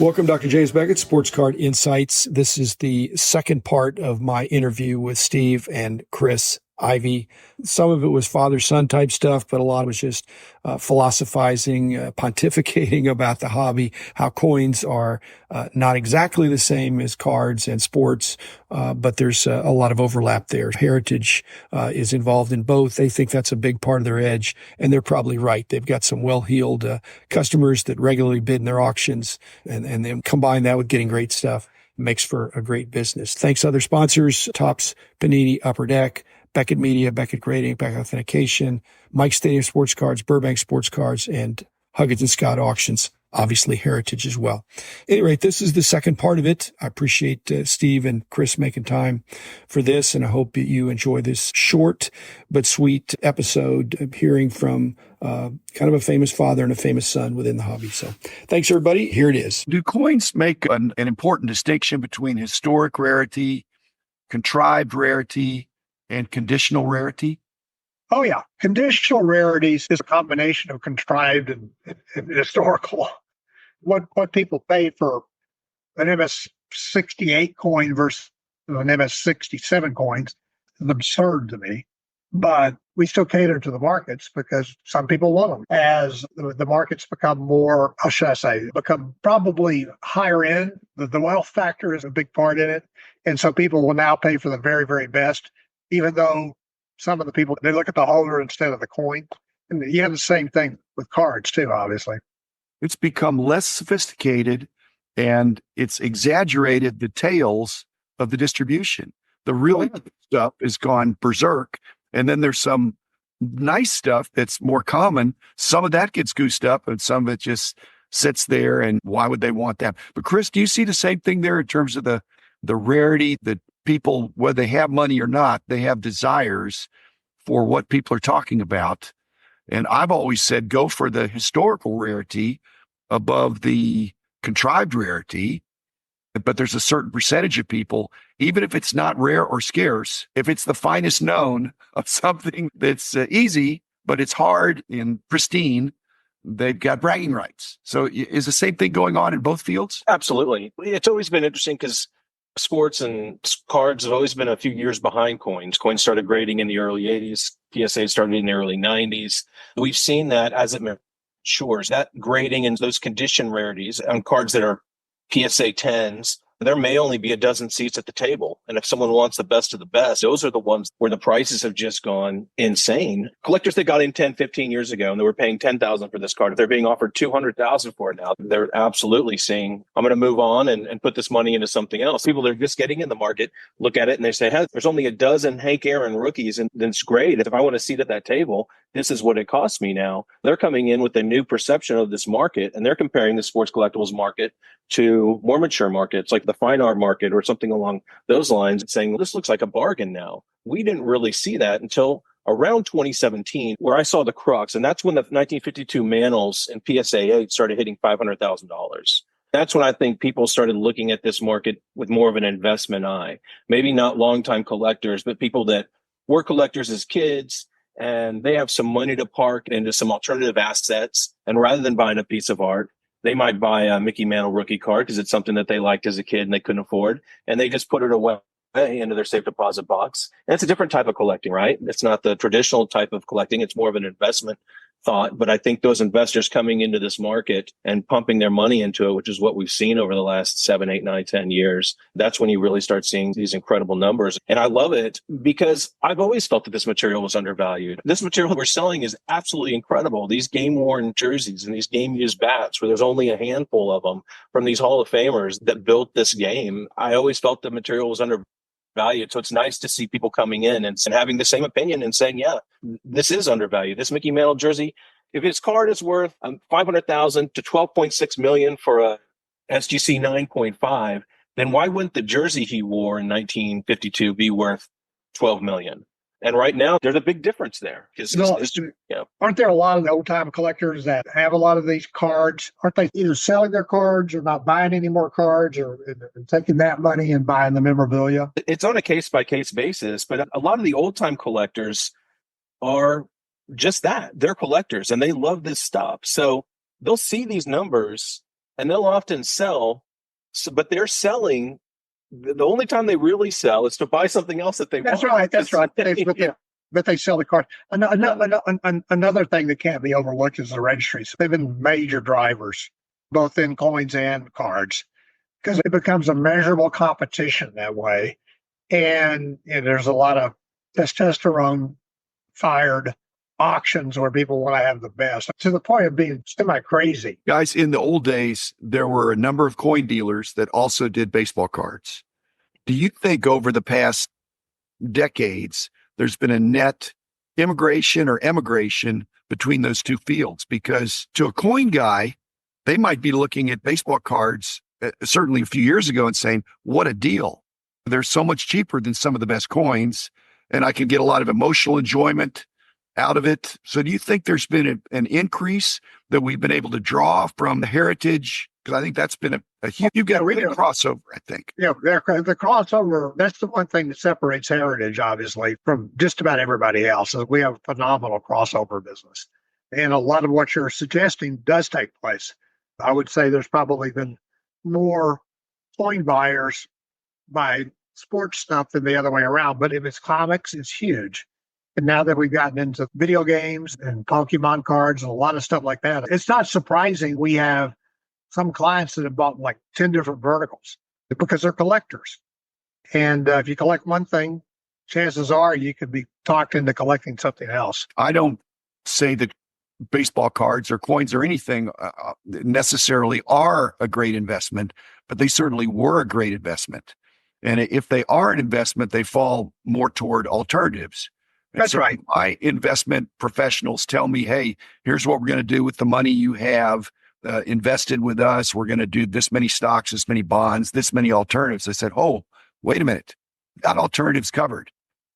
Welcome, Dr. James Beckett, Sports Card Insights. This is the second part of my interview with Steve and Chris Ivy. Some of it was father-son type stuff, but a lot was just philosophizing, pontificating about the hobby, how coins are not exactly the same as cards and sports, but there's a lot of overlap there. Heritage is involved in both. They think that's a big part of their edge, and they're probably right. They've got some well-heeled customers that regularly bid in their auctions, and then combine that with getting great stuff. Makes for a great business. Thanks to other sponsors, Topps, Panini, Upper Deck, Beckett Media, Beckett Grading, Beckett Authentication, Mike Stadium Sports Cards, Burbank Sports Cards, and Huggins & Scott Auctions, obviously Heritage as well. At any rate, this is the second part of it. I appreciate Steve and Chris making time for this, and I hope that you enjoy this short but sweet episode of hearing from kind of a famous father and a famous son within the hobby. So thanks, everybody. Here it is. Do coins make an important distinction between historic rarity, contrived rarity, and conditional rarity? Oh, yeah. Conditional rarities is a combination of contrived and historical. What people pay for an MS-68 coin versus an MS-67 coins is absurd to me. But we still cater to the markets because some people want them. As the markets become more, how should I say, become probably higher end, the wealth factor is a big part in it. And so people will now pay for the very, very best, even though some of the people, they look at the holder instead of the coin. And you have the same thing with cards too, obviously. It's become less sophisticated and it's exaggerated details of the distribution. The really good stuff has gone berserk. And then there's some nice stuff that's more common. Some of that gets goosed up and some of it just sits there. And why would they want that? But Chris, do you see the same thing there in terms of the rarity that people, whether they have money or not, they have desires for what people are talking about? And I've always said, go for the historical rarity above the contrived rarity. But there's a certain percentage of people, even if it's not rare or scarce, if it's the finest known of something that's easy, but it's hard and pristine, they've got bragging rights. So is the same thing going on in both fields? Absolutely. It's always been interesting because sports and cards have always been a few years behind coins. Coins started grading in the early 80s. PSA started in the early 90s. We've seen that as it matures, that grading and those condition rarities on cards that are PSA 10s, there may only be a dozen seats at the table. And if someone wants the best of the best, those are the ones where the prices have just gone insane. Collectors that got in 10, 15 years ago and they were paying $10,000 for this card, if they're being offered $200,000 for it now, they're absolutely saying, I'm going to move on and put this money into something else. People that are just getting in the market look at it and they say, hey, there's only a dozen Hank Aaron rookies, and it's great. If I want a seat at that table, this is what it costs me now. They're coming in with a new perception of this market, and they're comparing the sports collectibles market to more mature markets like the fine art market or something along those lines, saying, well, this looks like a bargain now. We didn't really see that until around 2017, where I saw the crux. And that's when the 1952 Manals and PSA 8 started hitting $500,000. That's when I think people started looking at this market with more of an investment eye. Maybe not longtime collectors, but people that were collectors as kids, and they have some money to park into some alternative assets. And rather than buying a piece of art, they might buy a Mickey Mantle rookie card because it's something that they liked as a kid and they couldn't afford. And they just put it away into their safe deposit box. And it's a different type of collecting, right? It's not the traditional type of collecting. It's more of an investment thought. But I think those investors coming into this market and pumping their money into it, which is what we've seen over the last 7, 8, 9, 10 years, that's when you really start seeing these incredible numbers. And I love it because I've always felt that this material was undervalued. This material we're selling is absolutely incredible. These game-worn jerseys and these game-used bats, where there's only a handful of them from these Hall of Famers that built this game. I always felt the material was undervalued. So it's nice to see people coming in and having the same opinion and saying, yeah, this is undervalued. This Mickey Mantle jersey, if his card is worth $500,000 to $12.6 million for a SGC 9.5, then why wouldn't the jersey he wore in 1952 be worth $12 million? And right now, there's a big difference there. Aren't there a lot of the old-time collectors that have a lot of these cards? Aren't they either selling their cards or not buying any more cards, or taking that money and buying the memorabilia? It's on a case-by-case basis, but a lot of the old-time collectors are just that. They're collectors, and they love this stuff. So they'll see these numbers and they'll often sell. So, but they're selling. The only time they really sell is to buy something else that they That's want. right. That's right. But they sell the card. Another thing that can't be overlooked is the registries. They've been major drivers, both in coins and cards, because it becomes a measurable competition that way. And there's a lot of testosterone fired auctions where people want to have the best to the point of being semi crazy. Guys, in the old days, there were a number of coin dealers that also did baseball cards. Do you think over the past decades, there's been a net immigration or emigration between those two fields? Because to a coin guy, they might be looking at baseball cards, certainly a few years ago, and saying, what a deal. They're so much cheaper than some of the best coins, and I can get a lot of emotional enjoyment out of it. So do you think there's been an increase that we've been able to draw from the heritage? Because I think that's been a huge, you've got a really crossover, I think. Yeah, the crossover, that's the one thing that separates heritage, obviously, from just about everybody else. Is we have a phenomenal crossover business. And a lot of what you're suggesting does take place. I would say there's probably been more coin buyers buy sports stuff than the other way around. But if it's comics, it's huge. And now that we've gotten into video games and Pokemon cards and a lot of stuff like that, it's not surprising we have some clients that have bought like 10 different verticals because they're collectors. And if you collect one thing, chances are you could be talked into collecting something else. I don't say that baseball cards or coins or anything necessarily are a great investment, but they certainly were a great investment. And if they are an investment, they fall more toward alternatives. That's right. My investment professionals tell me, hey, here's what we're going to do with the money you have invested with us. We're going to do this many stocks, this many bonds, this many alternatives. I said, oh, wait a minute. Got alternatives covered.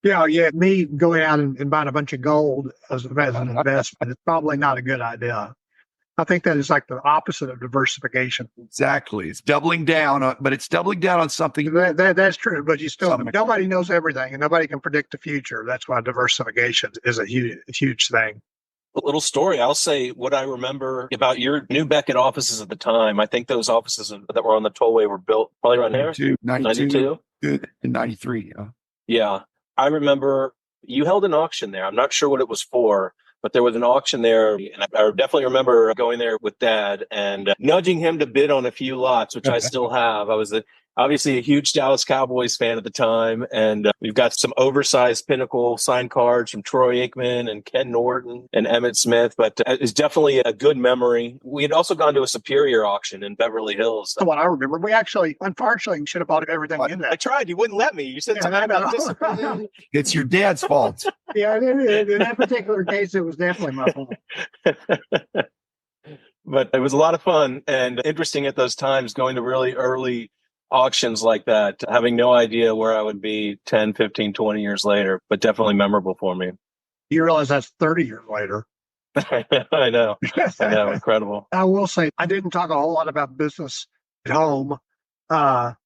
Yeah. Me going out and buying a bunch of gold as an investment is probably not a good idea. I think that is like the opposite of diversification. Exactly. It's doubling down on, but it's doubling down on something. That's true, but nobody knows everything and nobody can predict the future. That's why diversification is a huge thing. A little story. I'll say what I remember about your New Beckett offices at the time. I think those offices that were on the tollway were built probably around there. 92? Good. In 93. Yeah. Yeah. I remember you held an auction there. I'm not sure what it was for, but there was an auction there. And I definitely remember going there with Dad and nudging him to bid on a few lots, which I still have. I was obviously a huge Dallas Cowboys fan at the time. And we've got some oversized Pinnacle signed cards from Troy Aikman and Ken Norton and Emmitt Smith. But it's definitely a good memory. We had also gone to a Superior auction in Beverly Hills. That's what I remember. We actually, unfortunately, should have bought everything in that. I tried. You wouldn't let me. You said something about this. It's your dad's fault. Yeah, in that particular case, it was definitely my fault. But it was a lot of fun and interesting at those times going to really early auctions like that, having no idea where I would be 10, 15, 20 years later, but definitely memorable for me. You realize that's 30 years later. I know. Incredible. I will say I didn't talk a whole lot about business at home, but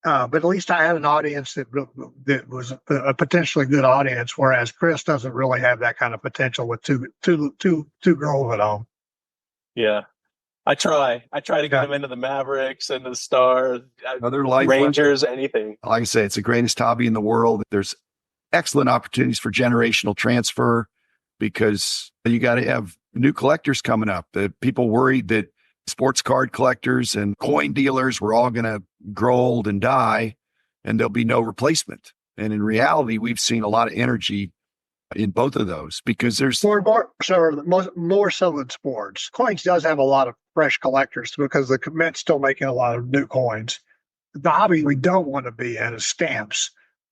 at least I had an audience that was a potentially good audience, whereas Chris doesn't really have that kind of potential with two girls at home. Yeah. I try to get them into the Mavericks and the Stars, other life Rangers, anything. Like I say, it's the greatest hobby in the world. There's excellent opportunities for generational transfer because you got to have new collectors coming up. The people worried that sports card collectors and coin dealers were all going to grow old and die and there'll be no replacement. And in reality, we've seen a lot of energy in both of those because there's more so than sports. Coins does have a lot of fresh collectors because the Mint's still making a lot of new coins. The hobby we don't want to be in is stamps.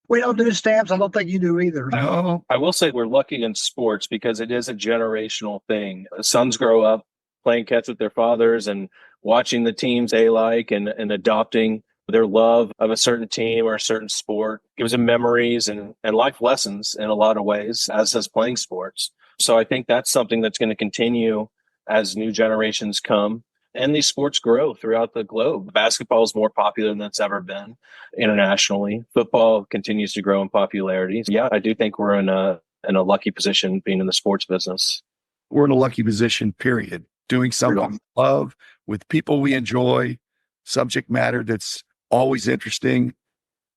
We don't do stamps. I don't think you do either. No. I will say we're lucky in sports because it is a generational thing. Sons grow up playing catch with their fathers and watching the teams they like and adopting their love of a certain team or a certain sport. Gives them memories and life lessons in a lot of ways, as does playing sports. So I think that's something that's going to continue as new generations come and these sports grow throughout the globe. Basketball is more popular than it's ever been internationally. Football continues to grow in popularity. Yeah, I do think we're in a lucky position being in the sports business. We're in a lucky position, period. doing something we love with people we enjoy, subject matter that's always interesting.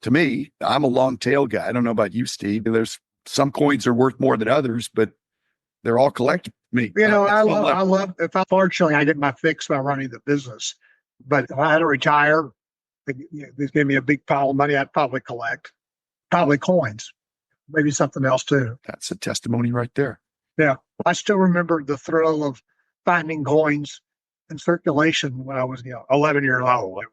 To me, I'm a long tail guy. I don't know about you, Steve. There's some coins are worth more than others, but they're all collectible to me. I love, if I, fortunately, I get my fix by running the business, but if I had to retire, this gave me a big pile of money, I'd probably collect, probably coins, maybe something else too. That's a testimony right there. Yeah. I still remember the thrill of finding coins in circulation when I was, 11 years old.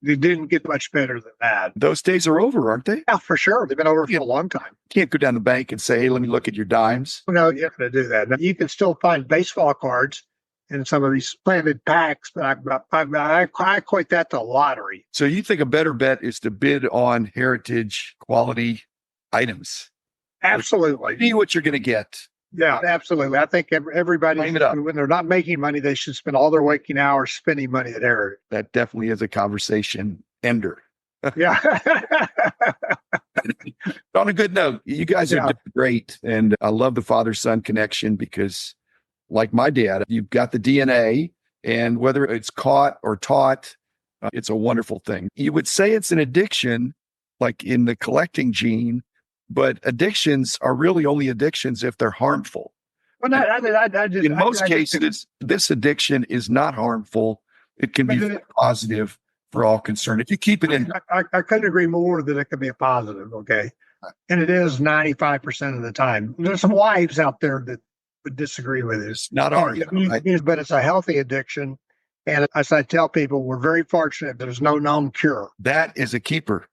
It didn't get much better than that. Those days are over, aren't they? Yeah, for sure. They've been over for a long time. Can't go down the bank and say, hey, let me look at your dimes. No, you're not going to do that. Now, you can still find baseball cards in some of these planted packs, but I equate that to lottery. So you think a better bet is to bid on heritage quality items? Absolutely. See what you're going to get. Yeah, absolutely. I think everybody, when they're not making money, they should spend all their waking hours spending money at heritage. That definitely is a conversation ender. Yeah. On a good note, you guys are doing great. And I love the father-son connection because, like my dad, you've got the DNA, and whether it's caught or taught, it's a wonderful thing. You would say it's an addiction, like in the collecting gene, but addictions are really only addictions if they're harmful. Well, In most cases, this addiction is not harmful. It can be positive for all concerned. If you keep it in. I couldn't agree more that it could be a positive, okay? And it is 95% of the time. There's some wives out there that would disagree with it. It's not ours, right? But it's a healthy addiction. And as I tell people, we're very fortunate there's no known cure. That is a keeper.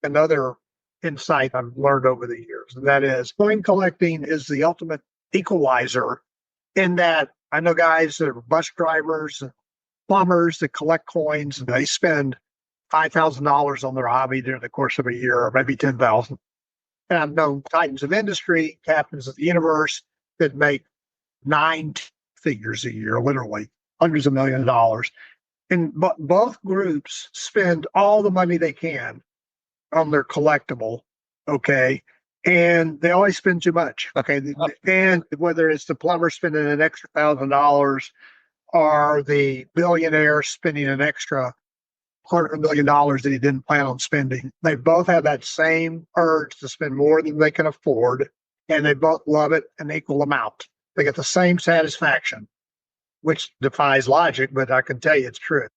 Another insight I've learned over the years, and that is coin collecting is the ultimate equalizer in that I know guys that are bus drivers, plumbers that collect coins, and they spend $5,000 on their hobby during the course of a year, or maybe 10,000. And I've known titans of industry, captains of the universe that make 9 figures a year, literally hundreds of millions of dollars. And both groups spend all the money they can on their collectible, okay? And they always spend too much, okay? And whether it's the plumber spending an extra $1,000 or the billionaire spending an extra $250,000 that he didn't plan on spending, they both have that same urge to spend more than they can afford, and they both love it an equal amount. They get the same satisfaction, which defies logic, but I can tell you it's true.